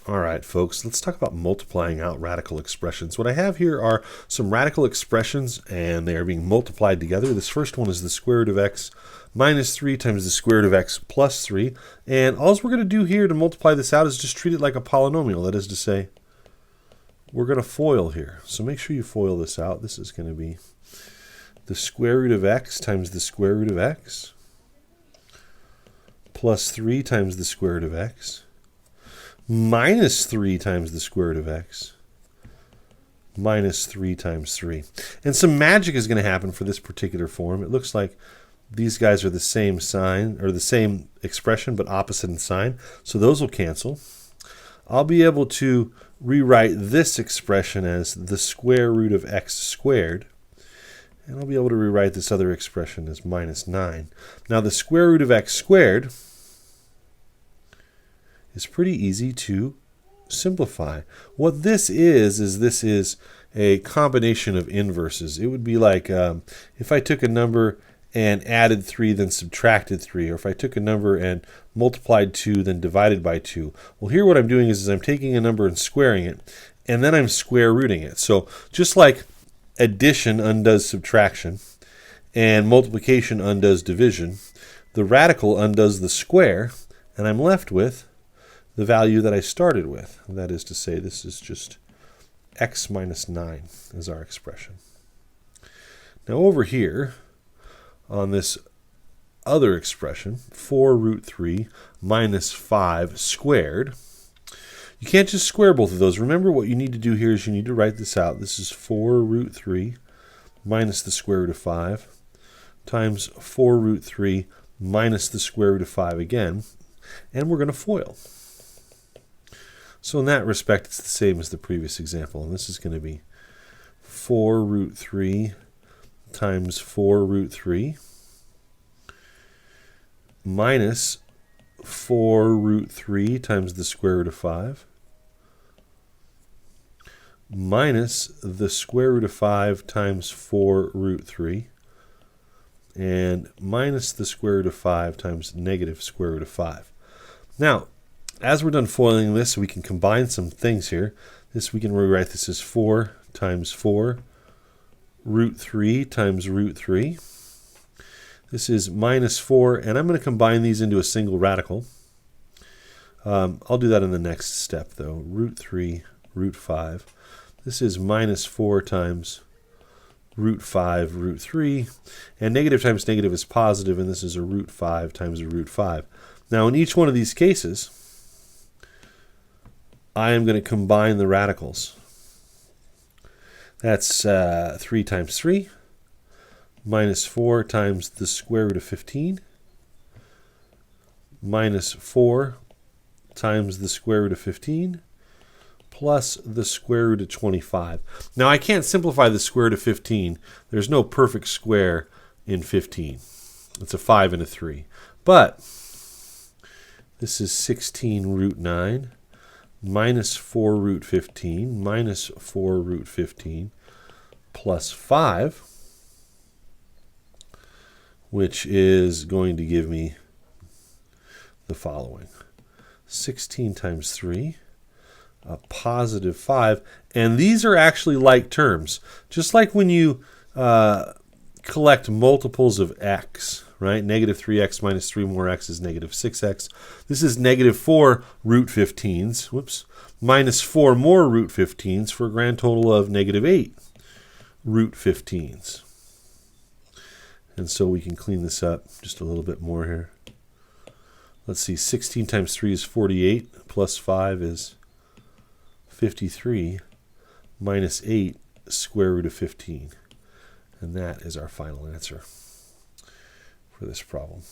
All right, folks, let's talk about multiplying out radical expressions. What I have here are some radical expressions, and they are being multiplied together. This first one is the square root of x minus 3 times the square root of x plus 3. And all we're going to do here to multiply this out is just treat it like a polynomial. That is to say, we're going to FOIL here. So make sure you FOIL this out. This is going to be the square root of x times the square root of x plus 3 times the square root of x minus 3 times the square root of x minus 3 times 3. And some magic is going to happen for this particular form. It looks like these guys are the same sign, or the same expression, but opposite in sign. So those will cancel. I'll be able to rewrite this expression as the square root of x squared. And I'll be able to rewrite this other expression as minus 9. Now the square root of x squared is pretty easy to simplify. What this is a combination of inverses. It would be like if I took a number and added 3 then subtracted 3, or if I took a number and multiplied 2 then divided by 2. Well, here what I'm doing is I'm taking a number and squaring it, and then I'm square rooting it. So just like addition undoes subtraction and multiplication undoes division, the radical undoes the square, and I'm left with the value that I started with. That is to say, this is just x minus 9 is our expression. Now over here, on this other expression, 4 root 3 minus 5 squared, you can't just square both of those. Remember, what you need to do here is you need to write this out. This is 4 root 3 minus the square root of 5 times 4 root 3 minus the square root of 5 again, and we're going to FOIL. So in that respect, it's the same as the previous example, and this is going to be 4 root 3 times 4 root 3 minus 4 root 3 times the square root of 5 minus the square root of 5 times 4 root 3 and minus the square root of 5 times negative square root of 5. Now, as we're done foiling this, we can combine some things here. We can rewrite this as 4 times 4 root 3 times root 3. This is minus 4, and I'm going to combine these into a single radical. I'll do that in the next step, though. Root 3, root 5. This is minus 4 times root 5, root 3. And negative times negative is positive, and this is a root 5 times a root 5. Now, in each one of these cases, I am going to combine the radicals. That's 3 times 3 minus 4 times the square root of 15 minus 4 times the square root of 15 plus the square root of 25. Now, I can't simplify the square root of 15. There's no perfect square in 15. It's a 5 and a 3. But this is 16 root 9 minus 4 root 15 minus 4 root 15 plus 5, which is going to give me the following. 16 times 3, a positive 5, and these are actually like terms. Just like when you collect multiples of x, right? Negative 3x minus 3 more x is negative 6x. This is negative 4 root 15s, minus 4 more root 15s for a grand total of negative 8 root 15s. And so we can clean this up just a little bit more here. Let's see, 16 times 3 is 48, plus 5 is 53, minus 8 square root of 15. And that is our final answer for this problem.